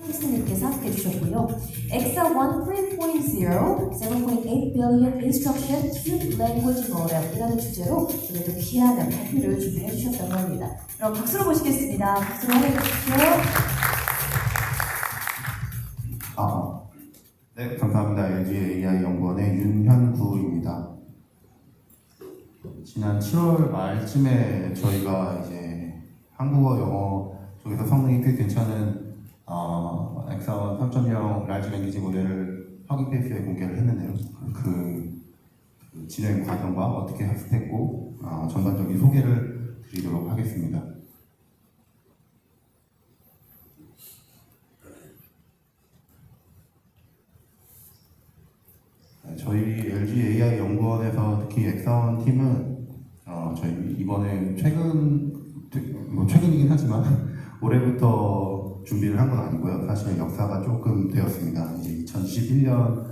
님께서 함께 해주셨고요. EXA 1.3.0 7.8 billion instruction cube language model 이라는 주제로 오늘도 귀한 발표를 준비해 주셨다고 합니다. 그럼 박수로 모시겠습니다. 박수로 환영해 주십시오. 네, 감사합니다. LG AI 연구원의 윤현구입니다. 지난 7월 말쯤에 저희가 이제 한국어, 영어 쪽에서 성능이 꽤 괜찮은 엑사 3.0 라지 랭귀지 모델을 허깅 페이스에 공개를 했는데요. 그 진행 과정과 어떻게 학습했고 전반적인 소개를 드리도록 하겠습니다. 저희 LG AI 연구원에서 특히 엑사원 팀은 저희 이번에 최근이긴 하지만 올해부터 준비를 한 건 아니고요. 사실 역사가 조금 되었습니다. 이제 2021년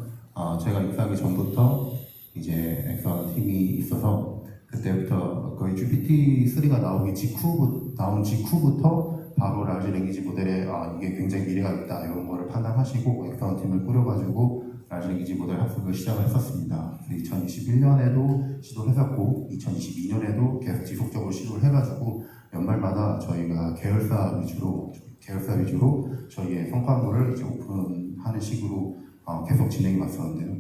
제가 입사하기 전부터 이제 엑사원 팀이 있어서 그때부터 거의 GPT-3가 나온 직후부터 바로 라지 랭귀지 모델에 이게 굉장히 미래가 있다 이런 거를 판단하시고 엑사원 팀을 꾸려가지고 라지 랭귀지 모델 학습을 시작을 했었습니다. 2021년에도 시도를 했었고 2022년에도 계속 지속적으로 시도를 해가지고 연말마다 저희가 계열사 위주로 저희의 성과물을 이제 오픈하는 식으로 계속 진행해 왔었는데요.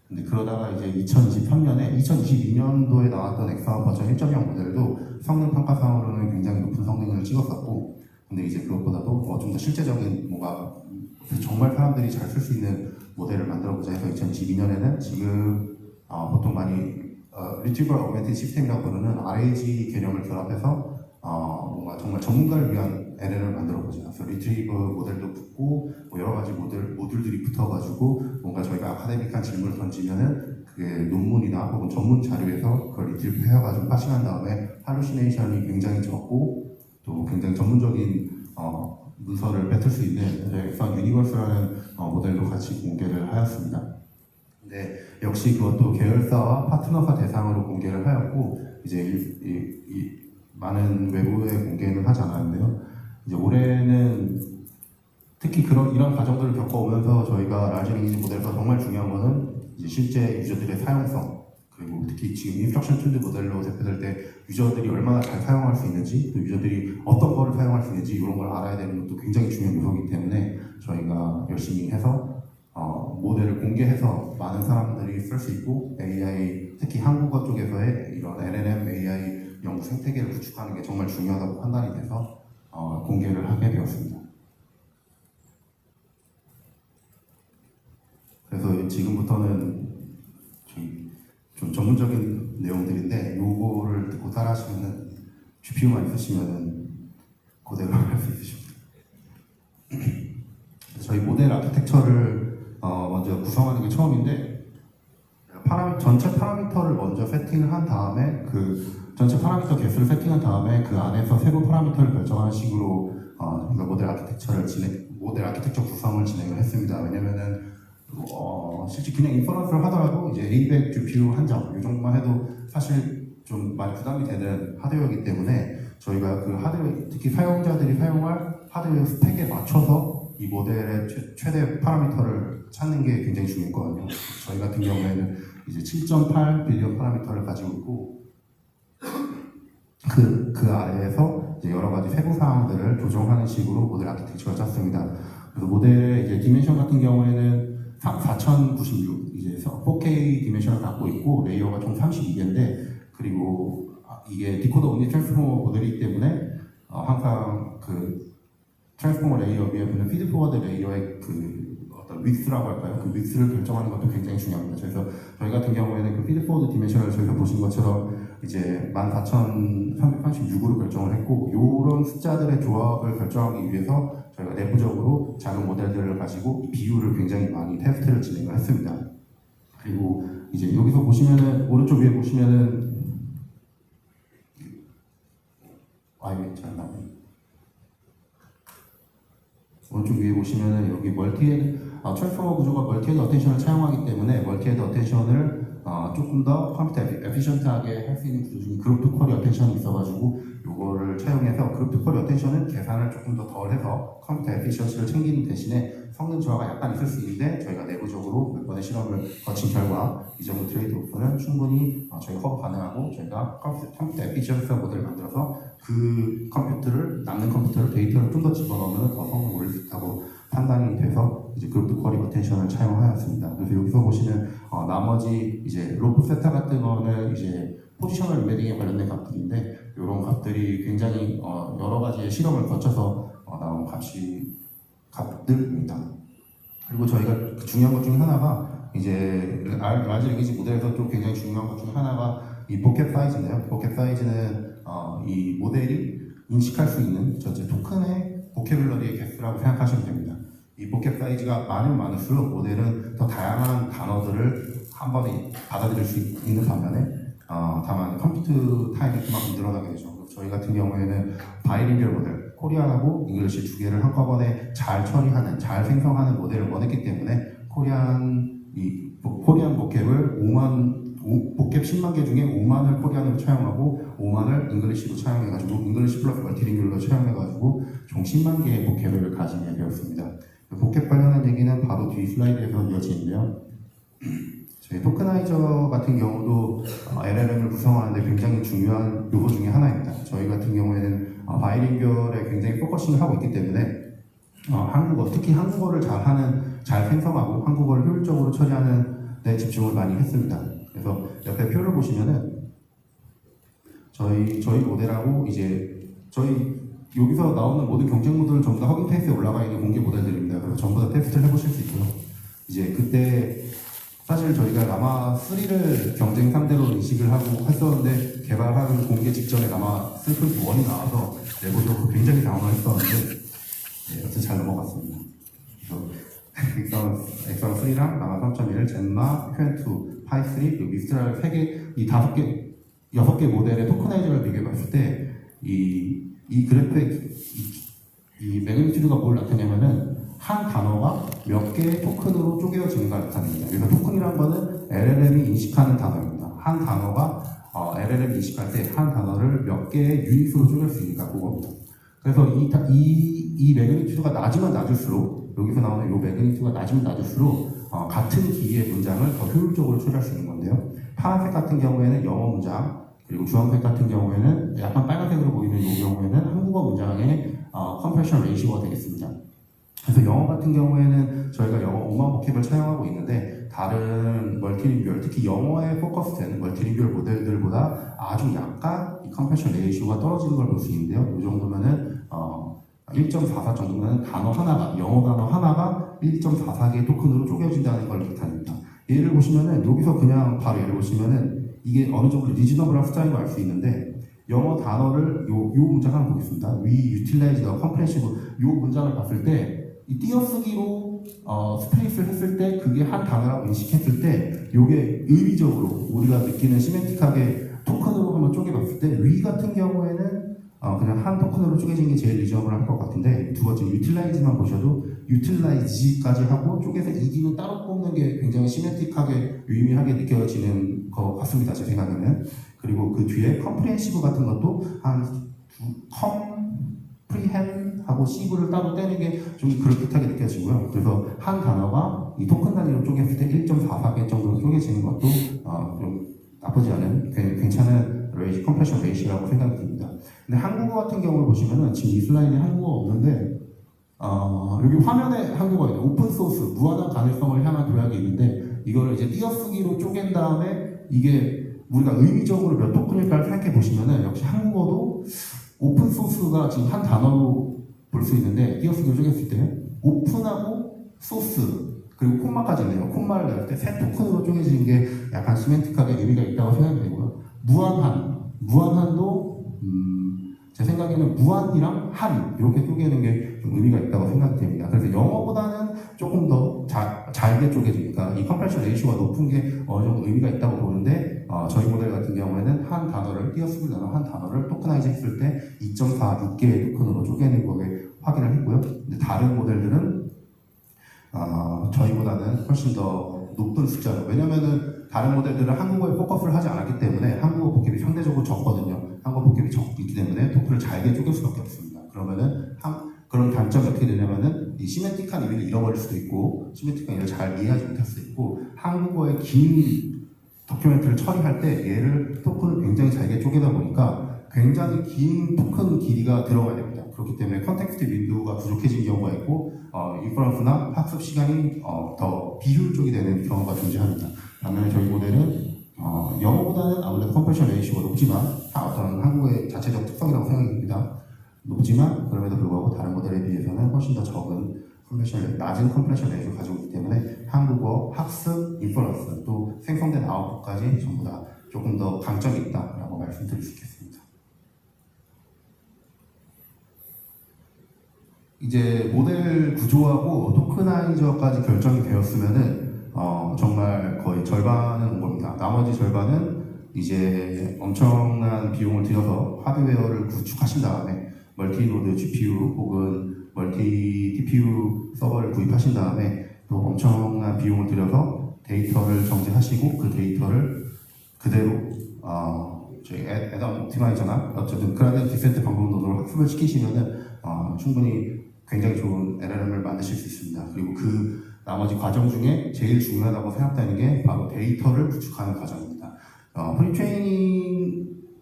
근데 그러다가 이제 2022년도에 나왔던 엑사 버전 1.0 모델도 성능 평가상으로는 굉장히 높은 성능을 찍었었고, 근데 이제 그것보다도 좀 더 실제적인 뭔가 정말 사람들이 잘 쓸 수 있는 모델을 만들어보자 해서 2022년에는 지금 보통 많이 Retrieval Augmented System이라고 부르는 RAG 개념을 결합해서 뭔가 정말 전문가를 위한 LLM을 만들어보자. 그래서 리트리브 모델도 붙고 여러 가지 모듈들이 붙어가지고 뭔가 저희가 아카데믹한 질문을 던지면은 그게 논문이나 혹은 전문 자료에서 그걸 리트리브 해가지고 파싱한 다음에 할루시네이션이 굉장히 적고 또 굉장히 전문적인 문서를 뱉을 수 있는 엑사 유니버스라는 모델도 같이 공개를 하였습니다. 근데 역시 그것도 계열사와 파트너사 대상으로 공개를 하였고 이제 이 많은 외부에 공개는 하지 않았는데요. 이제 올해는 특히 이런 과정들을 겪어오면서 저희가 라지 랭귀지 모델에서 정말 중요한 것은 이제 실제 유저들의 사용성, 그리고 특히 지금 인스트럭션 툴드 모델로 대표될 때 유저들이 얼마나 잘 사용할 수 있는지, 또 유저들이 어떤 거를 사용할 수 있는지 이런 걸 알아야 되는 것도 굉장히 중요한 요소이기 때문에 저희가 열심히 해서 모델을 공개해서 많은 사람들이 쓸 수 있고 AI, 특히 한국어 쪽에서의 이런 LLM AI 연구 생태계를 구축하는 게 정말 중요하다고 판단이 돼서 공개를 하게 되었습니다. 그래서 지금부터는 좀 전문적인 내용들인데 요거를 듣고 따라하시면은 GPU만 있으시면은 그대로 할 수 있으십니다. 저희 모델 아키텍처를 먼저 구성하는 게 처음인데 전체 파라미터를 먼저 세팅을 한 다음에 전체 파라미터 개수를 세팅한 다음에 그 안에서 세부 파라미터를 결정하는 식으로 모델 아키텍처 구성을 진행을 했습니다. 왜냐면은 실제 그냥 인퍼런스를 하더라도 이제 A100 GPU 한 점 이 정도만 해도 사실 좀 많이 부담이 되는 하드웨어이기 때문에 저희가 그 하드웨어, 특히 사용자들이 사용할 하드웨어 스펙에 맞춰서 이 모델의 최대 파라미터를 찾는 게 굉장히 중요했거든요. 저희 같은 경우에는 이제 7.8 빌리언 파라미터를 가지고 있고 그 아래에서 이제 여러 가지 세부 사항들을 조정하는 식으로 모델 아키텍처를 짰습니다. 그래서 모델의 이제 디멘션 같은 경우에는 4096 이제 4K 디멘션을 갖고 있고 레이어가 총 32개인데 그리고 이게 디코더 온리 트랜스포머 모델이기 때문에 항상 그 트랜스포머 레이어 위에 붙는 피드 포워드 레이어의 어떤 윅스라고 할까요? 그 윅스를 결정하는 것도 굉장히 중요합니다. 그래서 저희 같은 경우에는 그 피드 포워드 디멘션을 저희가 보신 것처럼 이제 14,336으로 결정을 했고 이런 숫자들의 조합을 결정하기 위해서 저희가 내부적으로 작은 모델들을 가지고 이 비율을 굉장히 많이 테스트를 진행을 했습니다. 그리고 이제 여기서 보시면은 오른쪽 위에 보시면은 이게 잘 나와요. 오른쪽 위에 보시면은 여기 트랜스포머 구조가 멀티헤드 어텐션을 차용하기 때문에 멀티헤드 어텐션을 조금 더 컴퓨터 에피션트하게 할 수 있는 구조 중에 그룹 투 쿼리 어텐션이 있어가지고 요거를 차용해서 그룹 투 쿼리 어텐션은 계산을 조금 더 덜 해서 컴퓨터 에피션시를 챙기는 대신에 성능 저하가 약간 있을 수 있는데 저희가 내부적으로 몇 번의 실험을 거친 결과 이 정도 트레이드오프는 충분히 저희가 허브 가능하고 저희가 컴퓨터 에피션시 모델을 만들어서 그 컴퓨터를 남는 컴퓨터를 데이터를 좀 더 집어넣으면 더 성능이 오를 수 있다고 판단이 돼서 이제 그룹 투 쿼리 어텐션을 차용하였습니다. 그래서 여기서 보시는 나머지 이제 로프 세타 같은 거는 이제 포지셔널 인베딩에 관련된 값들인데 이런 값들이 굉장히 여러 가지의 실험을 거쳐서 나온 값들입니다. 그리고 저희가 중요한 것 중에 하나가 이제 라지 랭귀지 모델에서 좀 굉장히 중요한 것 중에 하나가 이 포켓 사이즈인데요. 포켓 사이즈는 이 모델이 인식할 수 있는 전체 토큰의 보캐블러리의 개수라고 생각하시면 됩니다. 이 포켓 사이즈가 많으면 많을수록 모델은 더 다양한 단어들을 한 번에 받아들일 수 있는 반면에 다만 컴퓨터 타임이 그만큼 늘어나게 되죠. 저희 같은 경우에는 바이링결 모델, 코리안하고 잉글리시 두 개를 한꺼번에 잘 처리하는, 잘 생성하는 모델을 원했기 때문에 코리안 보캡을 보캡 10만 개 중에 5만을 코리안으로 차용하고 5만을 잉글리시로 차용해가지고 잉글리시 플러스 멀티링귤로 차용해가지고 총 10만 개의 보캡을 가지게 되었습니다. 보캡 관련한 얘기는 바로 뒤 슬라이드에서 이어지는데요. 저희 토크나이저 같은 경우도 LLM을 구성하는데 굉장히 중요한 요소 중에 하나입니다. 저희 같은 경우에는 바이링결에 굉장히 포커싱을 하고 있기 때문에 한국어, 특히 한국어를 잘 생성하고 한국어를 효율적으로 처리하는 데 집중을 많이 했습니다. 그래서 옆에 표를 보시면은 저희 모델하고 이제 저희 여기서 나오는 모든 경쟁 모델은 전부 다 허깅 페이스에 올라가 있는 공개 모델들입니다. 그래서 전부 다 테스트를 해보실 수 있고요. 이제 그때 사실 저희가 라마 3를 경쟁 상대로 인식을 하고 했었는데 개발하는 공개 직전에 라마 3.1이 나와서 내부적으로 굉장히 당황을 했었는데 여튼 잘 넘어갔습니다. 그래서 엑셀 3랑 라마 3.1, 젠마, QN2, 파이3 그리고 미스트랄 3개, 이 5개, 6개 모델의 토커나이저를 비교해봤을 때 이 그래프의 이 매그니튜드가 뭘 나타내냐면은 한 단어가 몇 개의 토큰으로 쪼개어지는가 나타냅니다. 그래서 토큰이란 거는 LLM이 인식하는 단어입니다. 한 단어가 LLM이 인식할 때 한 단어를 몇 개의 유닛으로 쪼갤 수 있는가 그겁니다. 그래서 이 매그니튜드가 낮으면 낮을수록 여기서 나오는 이 매그니튜드가 낮으면 낮을수록 같은 기기의 문장을 더 효율적으로 처리할 수 있는 건데요. 파란색 같은 경우에는 영어 문장, 그리고 주황색 같은 경우에는 약간 빨간색으로 보이는 이 경우에는 한국어 문장의 컴프레션 레이시오가 되겠습니다. 그래서 영어 같은 경우에는 저희가 영어 5만 보캡을 차용하고 있는데 다른 멀티링귤, 특히 영어에 포커스된 멀티링귤 모델들보다 아주 약간 이 컴프레션 레이시오가 떨어지는 걸 볼 수 있는데요. 이 정도면은 1.44 정도면 단어 하나가, 영어 단어 하나가 1.44개의 토큰으로 쪼개진다는 걸 나타냅니다. 예를 보시면은 여기서 그냥 바로 예를 보시면은 이게 어느 정도 리즈너블한 숫자인 걸 알 수 있는데 영어 단어를 요 문장 하나 보겠습니다. We utilize the comprehensive 요 문장을 봤을 때 이 띄어쓰기로 스페이스를 했을 때 그게 한 단어라고 인식했을 때 요게 의미적으로 우리가 느끼는 시멘틱하게 토큰으로 한번 쪼개봤을 때 위 같은 경우에는 그냥 한 토큰으로 쪼개진 게 제일 리저블할 것 같은데 두 번째 utilize만 보셔도 utilize까지 하고 쪼개서 이 기는 따로 뽑는 게 굉장히 시멘틱하게 유의미하게 느껴지는 것 같습니다. 제 생각에는. 그리고 그 뒤에 comprehensive 같은 것도 한 comprehend 하고 sieve를 따로 떼는 게 좀 그럴듯하게 느껴지고요. 그래서 한 단어가 이 토큰 단위로 쪼갰을 때 1.44개 정도로 쪼개지는 것도 좀 나쁘지 않은 괜찮은 컴프레션 레이시오라고 생각이 듭니다. 근데 한국어 같은 경우를 보시면은 지금 이 슬라이드에 한국어가 없는데 여기 화면에 한국어가 있는 오픈소스 무한한 가능성을 향한 도약이 있는데 이거를 이제 띄어쓰기로 쪼갠 다음에 이게 우리가 의미적으로 몇 토큰일까를 생각해 보시면은 역시 한국어도 오픈소스가 지금 한 단어로 볼 수 있는데 띄어쓰기로 쪼갰을 때 오픈하고 소스 그리고 콤마까지 있네요. 콤마를 넣을 때 세 토큰으로 쪼개지는 게 약간 시멘틱하게 의미가 있다고 생각이 되고요. 무한한도 제 생각에는 무한이랑 한 이렇게 쪼개는 게 좀 의미가 있다고 생각이 됩니다. 그래서 영어보다는 조금 더 잘게 쪼개지니까 이 컴프레션 레이시오가 높은 게 어느 정도 의미가 있다고 보는데 저희 모델 같은 경우에는 한 단어를 띄어쓰기 나눠 한 단어를 토크나이즈 했을 때 2.46개의 토큰으로 쪼개는 거에 확인을 했고요. 근데 다른 모델들은 저희보다는 훨씬 더 높은 숫자로 왜냐면은 다른 모델들은 한국어에 포커스를 하지 않았기 때문에 한국어 복잡이 상대적으로 적거든요. 한국어 복잡이 적기 때문에 토크를 잘게 쪼갤 수밖에 없습니다. 그러면은 그런 단점이 어떻게 되냐면은 이 시멘틱한 의미를 잃어버릴 수도 있고 시멘틱한 의미를 잘 이해하지 못할 수도 있고 한국어의 긴 도큐멘트를 처리할 때 얘를 토큰을 굉장히 잘게 쪼개다 보니까 굉장히 긴 토큰 길이가 들어가야 됩니다. 그렇기 때문에 컨텍스트 윈도우가 부족해진 경우가 있고 인퍼런스나 학습 시간이 더 비효율적이 되는 경우가 존재합니다. 반면에 저희 모델은 영어보다는 아무래도 컴프레션 레이시오가 높지만 어떤 한국의 자체적 특성이라고 생각이 듭니다. 높지만 그럼에도 불구하고 다른 모델에 비해서는 훨씬 더 적은 낮은 컴프레션 레이시오를 가지고 있기 때문에 한국어 학습, 인퍼런스 또 생성된 아웃풋까지 전부 다 조금 더 강점이 있다라고 말씀드릴 수 있겠습니다. 이제 모델 구조하고 토크나이저까지 결정이 되었으면은 정말 거의 절반은 온 겁니다. 나머지 절반은 이제 엄청난 비용을 들여서 하드웨어를 구축하신 다음에 멀티노드 GPU 혹은 멀티 TPU 서버를 구입하신 다음에 또 엄청난 비용을 들여서 데이터를 정제하시고 그 데이터를 그대로 저희 애덤 옵티마이저나 어쨌든 그라디언트 디센트 방법론으로 학습을 시키시면은 충분히 굉장히 좋은 LLM을 만드실 수 있습니다. 그리고 그 나머지 과정 중에 제일 중요하다고 생각되는 게 바로 데이터를 구축하는 과정입니다.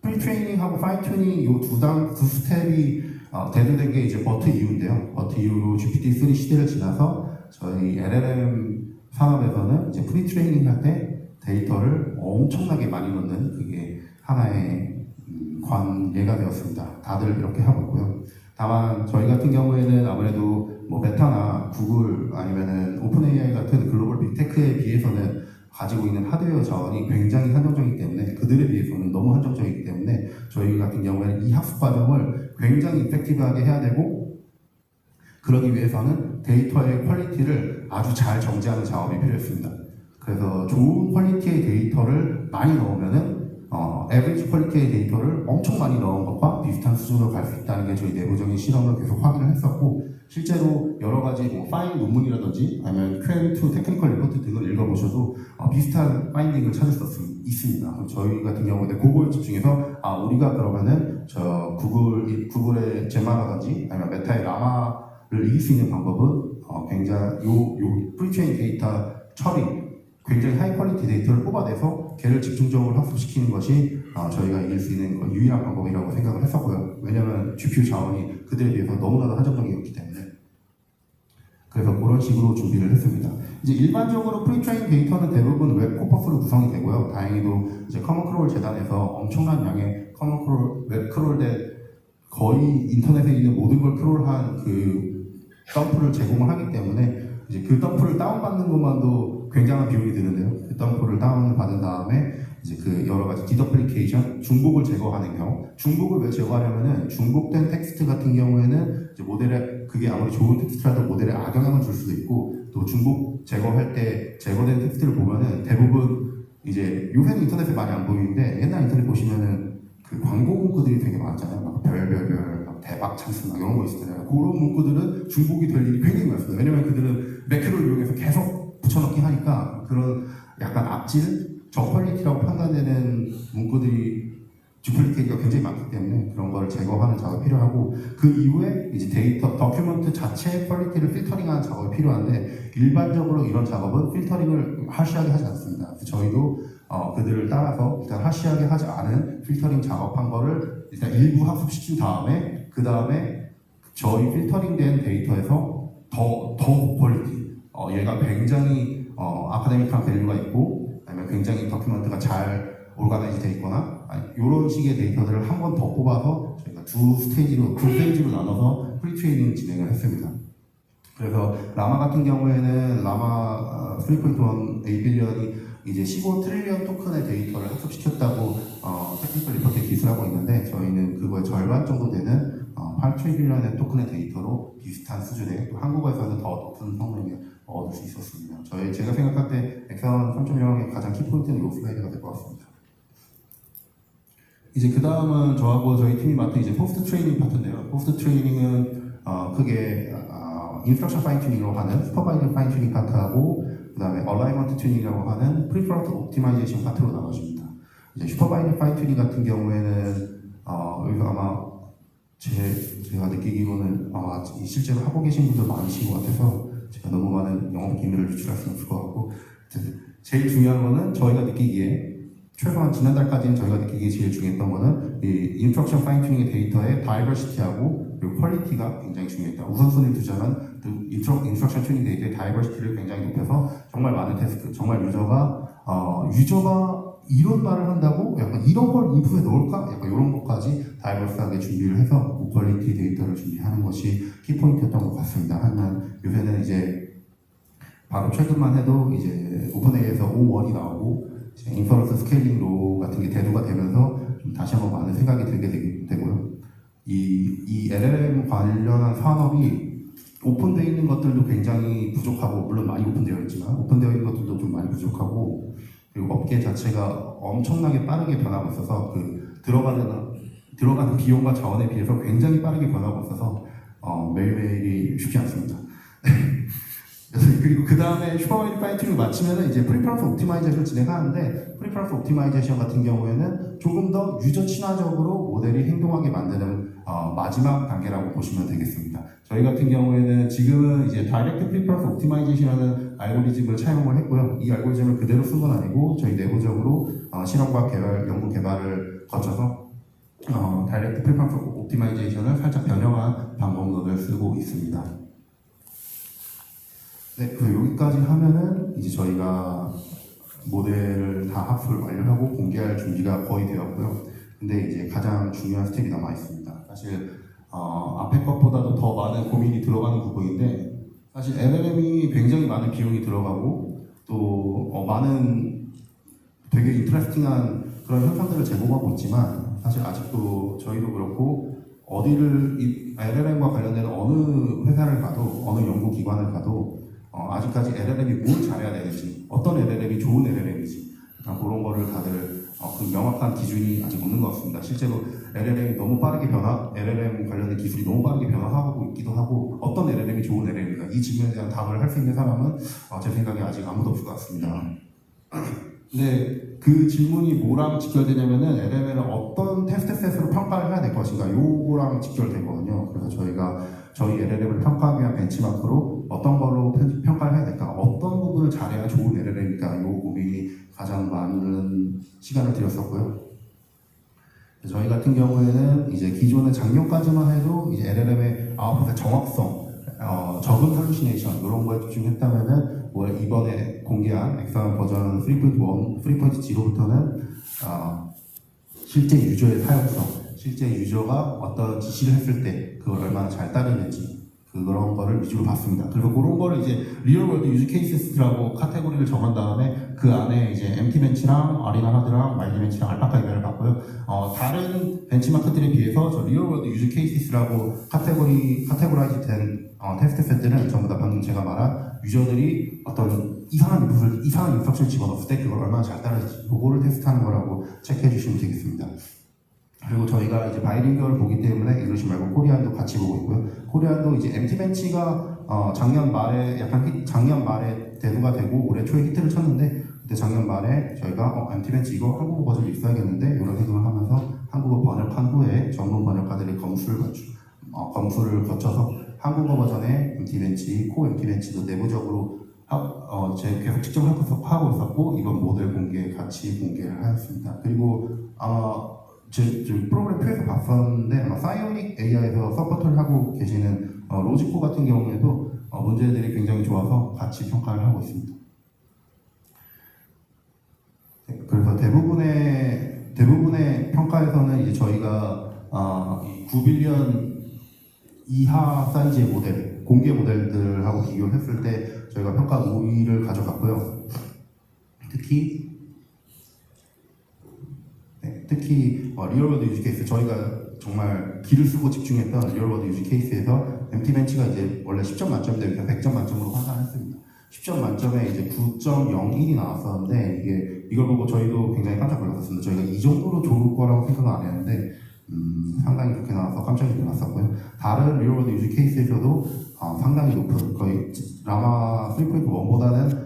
프리트레이닝하고 파인튜닝 이 두 스텝이 대두된 게 이제 버트 이후인데요. 버트 이후로 GPT-3 시대를 지나서 저희 LLM 산업에서는 이제 프리트레이닝 할 때 데이터를 엄청나게 많이 넣는 그게 하나의 관예가 되었습니다. 다들 이렇게 하고 있고요. 다만 저희 같은 경우에는 아무래도 뭐 메타나 구글 아니면은 오픈 AI 같은 글로벌 빅테크에 비해서는 가지고 있는 하드웨어 자원이 굉장히 한정적이기 때문에 그들에 비해서는 너무 한정적이기 때문에 저희 같은 경우에는 이 학습 과정을 굉장히 이펙티브하게 해야 되고 그러기 위해서는 데이터의 퀄리티를 아주 잘 정제하는 작업이 필요했습니다. 그래서 좋은 퀄리티의 데이터를 많이 넣으면은 에버리지 퀄리티의 데이터를 엄청 많이 넣은 것과 비슷한 수준으로 갈 수 있다는 게 저희 내부적인 실험을 계속 확인을 했었고 실제로 여러 가지 뭐 파인 논문이라든지 아니면 Q&A 테크니컬 리포트 등을 읽어보셔도 비슷한 파인딩을 찾을 수 있습니다. 저희 같은 경우는 그거에 집중해서 우리가 그러면은 저 구글의 제마라든지 아니면 메타의 라마를 이길 수 있는 방법은 굉장히 요 프리트레인 데이터 처리 굉장히 하이 퀄리티 데이터를 뽑아내서 걔를 집중적으로 학습시키는 것이 저희가 이길 수 있는 유일한 방법이라고 생각을 했었고요. 왜냐하면 GPU 자원이 그들에 비해서 너무나도 한정적이었기 때문에 그래서 그런 식으로 준비를 했습니다. 이제 일반적으로 프리트레인 데이터는 대부분 웹 코퍼스로 구성이 되고요. 다행히도 이제 커먼 크롤 재단에서 엄청난 양의 커먼 크롤, 웹 크롤된 거의 인터넷에 있는 모든 걸 크롤한 그 덤프를 제공을 하기 때문에 이제 그 덤프를 다운받는 것만도 굉장한 비용이 드는데요. 그 덤프를 다운을 받은 다음에 이제 그 여러 가지 디더플리케이션, 중복을 제거하는 경우, 중복을 왜 제거하냐면은 중복된 텍스트 같은 경우에는 이제 모델에 그게 아무리 좋은 텍스트라도 모델에 악영향을 줄 수도 있고 또 중복 제거할 때 제거된 텍스트를 보면은 대부분 이제 요새는 인터넷에 많이 안 보이는데 옛날 인터넷 보시면은 그 광고 문구들이 되게 많았잖아요. 막 별별별, 막 대박 찬스 막 이런 거 있었잖아요. 그런 문구들은 중복이 될 일이 굉장히 많습니다. 왜냐면 그들은 매크로를 이용해서 계속 붙여넣기 하니까 그런 약간 악질, 저퀄리티라고 판단되는 문구들이 듀플리케이트가 굉장히 많기 때문에 그런 걸 제거하는 작업이 필요하고 그 이후에 이제 데이터, 더큐먼트 자체의 퀄리티를 필터링하는 작업이 필요한데 일반적으로 이런 작업은 필터링을 하시하게 하지 않습니다. 그래서 저희도 그들을 따라서 일단 하시하게 하지 않은 필터링 작업한 거를 일단 일부 학습시킨 다음에 그 다음에 저희 필터링된 데이터에서 더 퀄리티 얘가 굉장히 아카데믹한 밸류가 있고 아니면 굉장히 더큐먼트가 잘 오르가나이즈 돼 있거나 이런 식의 데이터들을 한 번 더 뽑아서 저희가 두 페이지로 나눠서 프리트레이닝 진행을 했습니다. 그래서 라마 같은 경우에는 라마 3.1 A빌리언이 이제 15 트릴리언 토큰의 데이터를 학습시켰다고 테크니컬 리포트에 기술하고 있는데 저희는 그거의 절반 정도 되는 8 트릴리언의 토큰의 데이터로 비슷한 수준의 또 한국어에서는 더 높은 성능을 얻을 수 있었습니다. 제가 생각할 때 엑셀 3.0의 가장 키포인트는 이 슬라이드가 될 것 같습니다. 이제 그 다음은 저하고 저희 팀이 맡은 이제 포스트 트레이닝 파트인데요. 포스트 트레이닝은 크게 인스트럭션 파인 튜닝으로 하는 슈퍼바이저 파인 튜닝 파트하고 그 다음에 얼라이먼트 튜닝이라고 하는 프리퍼런트 옵티마이제이션 파트로 나눠집니다. 이제 슈퍼바이너리 파인 튜닝 같은 경우에는 여기서 아마 제가 느끼기로는 아마 실제로 하고 계신 분들 많으신 것 같아서 제가 너무 많은 영업 기밀을 유출할 수는 없을 것 같고, 제일 중요한 거는 저희가 느끼기에 최소한 지난달까지는 저희가 느끼기에 제일 중요했던 거는 이 인스트럭션 파인 튜닝의 데이터의 다이버시티하고 그리고 퀄리티가 굉장히 중요했다. 우선순위를 두자면 인스트럭션 튜닝 데이터의 다이버시티를 굉장히 높여서 정말 많은 테스트, 정말 유저가 이런 말을 한다고 약간 이런 걸 인풋에 넣을까? 약간 이런 것까지 다이버스하게 준비를 해서 고퀄리티 데이터를 준비하는 것이 키포인트였던 것 같습니다. 하지만 요새는 이제 바로 최근만 해도 이제 오픈AI에서 O1이 나오고 인퍼런스 스케일링 로 같은 게 대두가 되면서 좀 다시 한번 많은 생각이 들게 되고요. 이 LLM 관련한 산업이 오픈되어 있는 것들도 굉장히 부족하고, 물론 많이 오픈되어 있지만 오픈되어 있는 것들도 좀 많이 부족하고, 그리고 업계 자체가 엄청나게 빠르게 변하고 있어서 들어가는 비용과 자원에 비해서 굉장히 빠르게 변하고 있어서 매일매일이 쉽지 않습니다. 그리고 그 다음에 슈퍼바이너리 파인 튜닝을 마치면은 이제 프리퍼런스 옵티마이제이션을 진행하는데, 프리퍼런스 옵티마이제이션 같은 경우에는 조금 더 유저 친화적으로 모델이 행동하게 만드는 마지막 단계라고 보시면 되겠습니다. 저희 같은 경우에는 지금은 이제 다이렉트 프리퍼런스 옵티마이제이션이라는 알고리즘을 차용을 했고요. 이 알고리즘을 그대로 쓴 건 아니고 저희 내부적으로 실험과 개발, 연구 개발을 거쳐서 다이렉트 프리퍼런스 옵티마이제이션을 살짝 변형한 방법론을 쓰고 있습니다. 네, 그래서 여기까지 하면은 이제 저희가 모델을 다 학습을 완료하고 공개할 준비가 거의 되었고요. 근데 이제 가장 중요한 스텝이 남아 있습니다. 사실 앞에 것보다도 더 많은 고민이 들어가는 부분인데, 사실 LLM이 굉장히 많은 비용이 들어가고 또 많은 되게 인터레스팅한 그런 현상들을 제공하고 있지만, 사실 아직도 저희도 그렇고 어디를 이 LLM과 관련된 어느 회사를 가도 어느 연구기관을 가도 아직까지 LLM이 뭘 잘해야 되는지, 어떤 LLM이 좋은 LLM인지 그런 거를 다들 그 명확한 기준이 아직 없는 것 같습니다. 실제로 LLM 관련된 기술이 너무 빠르게 변화하고 있기도 하고, 어떤 LLM이 좋은 LLM인가 이 질문에 대한 답을 할 수 있는 사람은 제 생각에 아직 아무도 없을 것 같습니다. 근데 그 질문이 뭐랑 직결되냐면은 LLM을 어떤 테스트 셋으로 평가를 해야 될 것인가, 요거랑 직결되거든요. 그래서 저희가 저희 LLM을 평가하기 위한 벤치마크로 어떤 걸로 평가를 해야 될까, 어떤 부분을 잘해야 좋은 LLM일까, 요 고민이 가장 많은 시간을 들였었고요. 저희 같은 경우에는 이제 기존의 작년까지만 해도 이제 LLM의 아웃풋의 정확성, 적은 할루시네이션 이런 거에 집중했다면은 이번에 공개한 엑사원 버전 3.0부터는 실제 유저의 사용성, 실제 유저가 어떤 지시를 했을 때 그걸 얼마나 잘 따르는지 그런 거를 위주로 봤습니다. 그리고 그런 거를 이제 리얼월드 유즈 케이스라고 카테고리를 정한 다음에 그 안에 이제 MT벤치랑 아리나하드랑 마일리벤치랑 알파카 이메를 봤고요. 다른 벤치마크들에 비해서 저 리얼월드 유즈 케이스라고 카테고라이즈 된 테스트 셋들은 전부 다 방금 제가 말한 유저들이 어떤 이상한 인스트럭션을 집어넣었을 때 그걸 얼마나 잘 따르는지 그거를 테스트하는 거라고 체크해 주시면 되겠습니다. 그리고 저희가 이제 바이링결을 보기 때문에 이러시 말고 코리안도 같이 보고 있고요. 코리안도 이제 MT벤치가 작년 말에 대두가 되고 올해 초에 히트를 쳤는데, 그때 작년 말에 저희가 MT벤치 이거 한국어 버전을 있어야겠는데 이런 생각을 하면서 한국어 번역한 후에 전문 번역가들의 검수를 거쳐서 한국어 버전의 MT벤치, 코 MT벤치도 내부적으로 계속 측정하고 있었고, 이번 모델 같이 공개를 하였습니다. 그리고 제 프로그램 표에서 봤었는데 아마 사이오닉 AI에서 서포트를 하고 계시는 로지코 같은 경우에도 문제들이 굉장히 좋아서 같이 평가를 하고 있습니다. 네, 그래서 대부분의 평가에서는 이제 저희가 9빌리언 이하 사이즈의 모델, 공개 모델들하고 비교를 했을 때 저희가 평가 5위를 가져갔고요. 특히 리얼월드 유즈 케이스, 저희가 정말 기를 쓰고 집중했던 리얼월드 유즈 케이스에서 MT벤치가 이제 원래 10점 만점인데 100점 만점으로 환산했습니다. 10점 만점에 이제 9.01이 나왔었는데 이걸 보고 저희도 굉장히 깜짝 놀랐습니다. 저희가 이 정도로 좋을 거라고 생각은 안 했는데 상당히 좋게 나와서 깜짝 놀랐었고요. 다른 리얼월드 유즈 케이스에서도 상당히 높은, 거의 라마 3.1보다는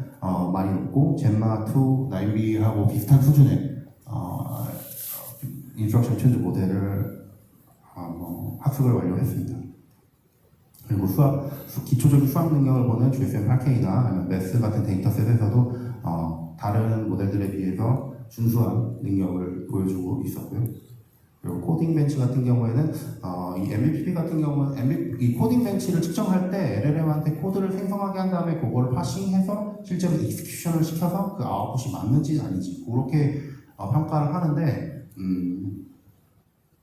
많이 높고 젠마 2, 9B하고 비슷한 수준의 인스트럭션 춘즈 모델을 학습을 완료했습니다. 그리고 기초적인 수학 능력을 보는 GSM8K나 아니면 MES 같은 데이터셋에서도 다른 모델들에 비해서 준수한 능력을 보여주고 있었고요. 그리고 코딩 벤치 같은 경우에는 이 MVPP 같은 경우는 이 코딩 벤치를 측정할 때 LLM한테 코드를 생성하게 한 다음에 그거를 파싱해서 실제로 익스큐션을 시켜서 그 아웃풋이 맞는지 아닌지 그렇게 평가를 하는데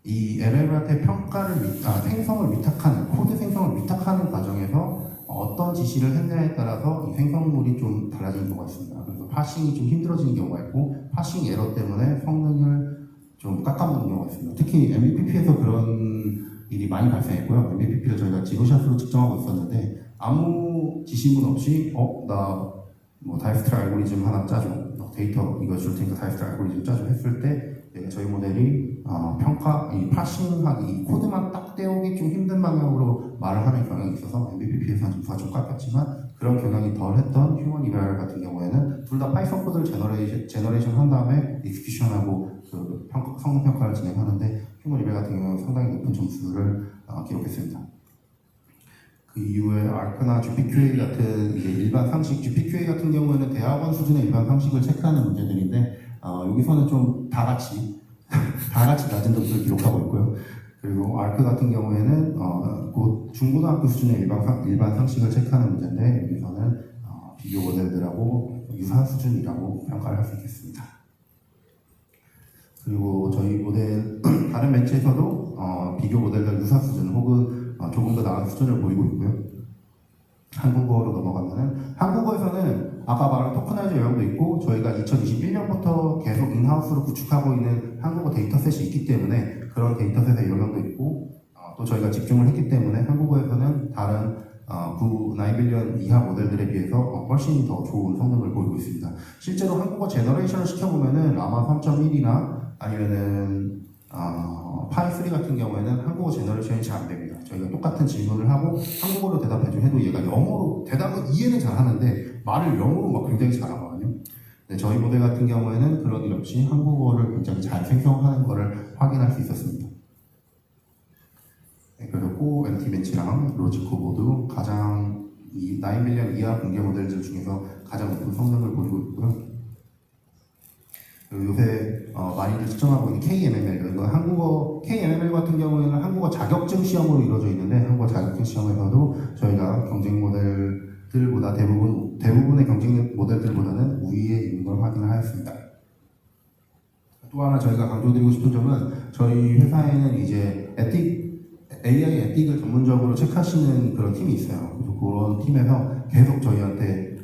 이 LLM한테 생성을 위탁하는 코드 생성을 위탁하는 과정에서 어떤 지시를 했냐에 따라서 이 생성물이 좀 달라지는 경우가 있습니다. 그래서 파싱이 좀 힘들어지는 경우가 있고 파싱 에러 때문에 성능을 좀 깎아먹는 경우가 있습니다. 특히 MVPP에서 그런 일이 많이 발생했고요. MVPP를 저희가 지도샷으로 측정하고 있었는데 아무 지시문 없이 나 다이스트라 알고리즘 하나 짜줘, 데이터 이거 줄 테니까 다이스트라 알고리즘 짜줘 했을 때 저희 모델이 이 파싱하기, 이 코드만 딱 떼우기 좀 힘든 방향으로 말을 하는 경향이 있어서 MVPP에서는 점수가 좀 깎였지만 그런 경향이 덜했던 휴먼 이발 같은 경우에는 둘 다 파이썬 코드를 제너레이션 한 다음에 익스큐션하고 그 성능 평가를 진행하는데 휴먼 이발 같은 경우는 상당히 높은 점수를 기록했습니다. 그 이후에 아크나 GPQA 같은 이제 일반 상식, GPQA 같은 경우에는 대학원 수준의 일반 상식을 체크하는 문제들인데 여기서는 좀 다 같이 낮은 점수를 기록하고 있고요. 그리고 아크 같은 경우에는 곧 중고등학교 수준의 일반 상식을 체크하는 문제인데 여기서는 비교 모델들하고 유사한 수준이라고 평가를 할 수 있겠습니다. 그리고 저희 모델 다른 벤치에서도 비교 모델들 유사 수준 혹은 조금 더 나은 수준을 보이고 있고요. 한국어로 넘어가면은 한국어에서는 아까 말한 토크나이저 영역도 있고 저희가 2021년부터 계속 인하우스로 구축하고 있는 한국어 데이터셋이 있기 때문에 그런 데이터셋의 영역도 있고 또 저희가 집중을 했기 때문에 한국어에서는 다른 9빌리언 이하 모델들에 비해서 훨씬 더 좋은 성능을 보이고 있습니다. 실제로 한국어 제너레이션을 시켜보면은 라마 3.1이나 아니면은 파이3 같은 경우에는 한국어 제너레이션이 잘 안 됩니다. 저희가 똑같은 질문을 하고 한국어로 대답해줘 해도 얘가 영어로 대답은 이해는 잘 하는데 말을 영어로 막 굉장히 잘하거든요. 네, 저희 모델 같은 경우에는 그런 일 없이 한국어를 굉장히 잘 생성하는 것을 확인할 수 있었습니다. 네, 그래서 코 MT 벤치랑 로지코 모두 가장 이 9밀리언 이하 공개 모델들 중에서 가장 높은 성능을 보이고 있고요. 요새 많이들 측정하고 있는 KMML, 이건 한국어 KMML 같은 경우에는 한국어 자격증 시험으로 이루어져 있는데 한국어 자격증 시험에서도 저희가 경쟁 모델들보다 대부분의 경쟁 모델들보다는 우위에 있는 걸 확인하였습니다. 또 하나 저희가 강조드리고 싶은 점은 저희 회사에는 이제 AI 에틱을 전문적으로 체크하시는 그런 팀이 있어요. 그래서 그런 팀에서 계속 저희한테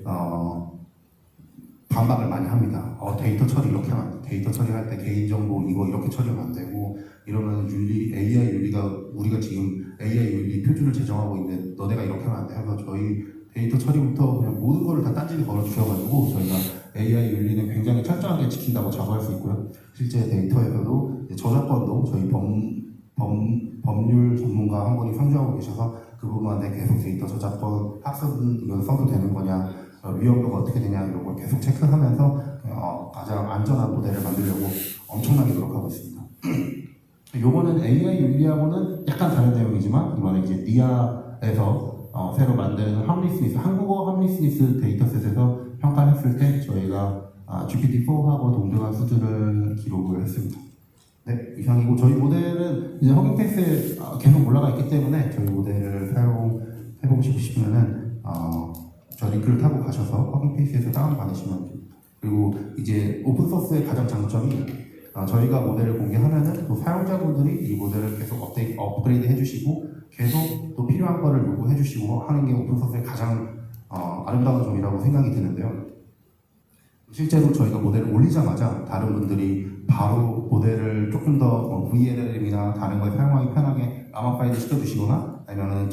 반박을 많이 합니다. 데이터 처리 이렇게 하면 안 돼. 데이터 처리할 때 개인정보 이거 이렇게 처리하면 안 되고 이러면 AI 윤리가 우리가 지금 AI 윤리 표준을 제정하고 있는데 너네가 이렇게 하면 안 돼. 해서 저희 데이터 처리부터 그냥 모든 거를 다 딴지를 걸어주셔가지고 저희가 AI 윤리는 굉장히 철저하게 지킨다고 자부할 수 있고요. 실제 데이터에서도 저작권도 저희 법률 전문가 한 분이 상주하고 계셔서 그 부분한테 계속 데이터 저작권 학습은 이건 써도 되는 거냐 위험도가 어떻게 되냐 이런 걸 계속 체크하면서 가장 안전한 모델을 만들려고 엄청나게 노력하고 있습니다. 요거는 AI 윤리하고는 약간 다른 내용이지만 이번에 이제 니아에서 새로 만든 한국어 함리스니스 데이터셋에서 평가를 했을 때 저희가 GPT-4하고 동등한 수준을 기록을 했습니다. 네, 이상이고 저희 모델은 이제 허깅 페이스에 계속 올라가 있기 때문에 저희 모델을 사용해보고 싶으시면은 저 링크를 타고 가셔서 허깅 페이스에서 다운받으시면 됩니다. 그리고 이제 오픈소스의 가장 장점이 저희가 모델을 공개하면은 또 사용자분들이 이 모델을 계속 업그레이드 해주시고 계속 또 필요한 거를 요구해주시고 하는 게 오픈소스의 가장 아름다운 점이라고 생각이 드는데요. 실제로 저희가 모델을 올리자마자 다른 분들이 바로 모델을 조금 더 VLLM이나 다른 걸 사용하기 편하게 라마 파일을 시켜주시거나 아니면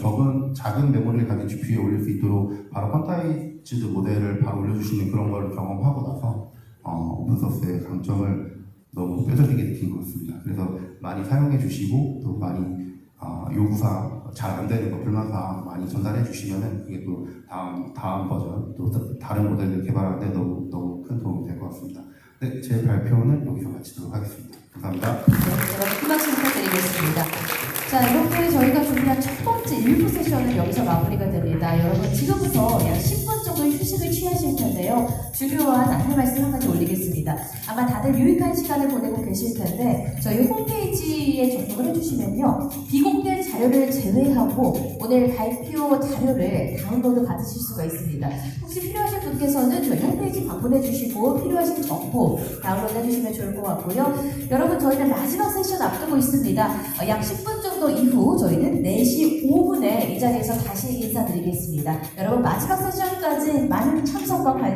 작은 메모리를 가진 GPU에 올릴 수 있도록 바로 퀀타이즈드 모델을 바로 올려주시는 그런 걸 경험하고 나서 오픈소스의 강점을 너무 뼈저리게 느낀 것 같습니다. 그래서 많이 사용해 주시고 또 많이 요구사항 잘 안 되는 거 불만사항 많이 전달해 주시면은 그게 또 다음 버전 또 다른 모델을 개발하는데 너무 큰 도움이 될 것 같습니다. 네, 제 발표는 여기서 마치도록 하겠습니다. 감사합니다. 네, 여러분 큰 박수 부탁드리겠습니다. 자, 이렇게 저희가 준비한 첫 번째 1부 세션은 여기서 마무리가 됩니다. 여러분 지금부터 약 10분 정도 휴식을 취하실 텐데요. 중요한 안내 말씀 한 가지 올리겠습니다. 아마 다들 유익한 시간을 보내고 계실 텐데 저희 홈페이지에 접속을 해주시면요. 비공개 자료를 제외하고 오늘 발표 자료를 다운로드 받으실 수가 있습니다. 혹시 필요하신 분께서는 저희 홈페이지 방문해 주시고 필요하신 정보 다운로드 해주시면 좋을 것 같고요. 여러분 저희는 마지막 세션 앞두고 있습니다. 약 10분 정도 이후 저희는 4시 5분에 이 자리에서 다시 인사드리겠습니다. 여러분 마지막 세션까지 많은 참석과 관심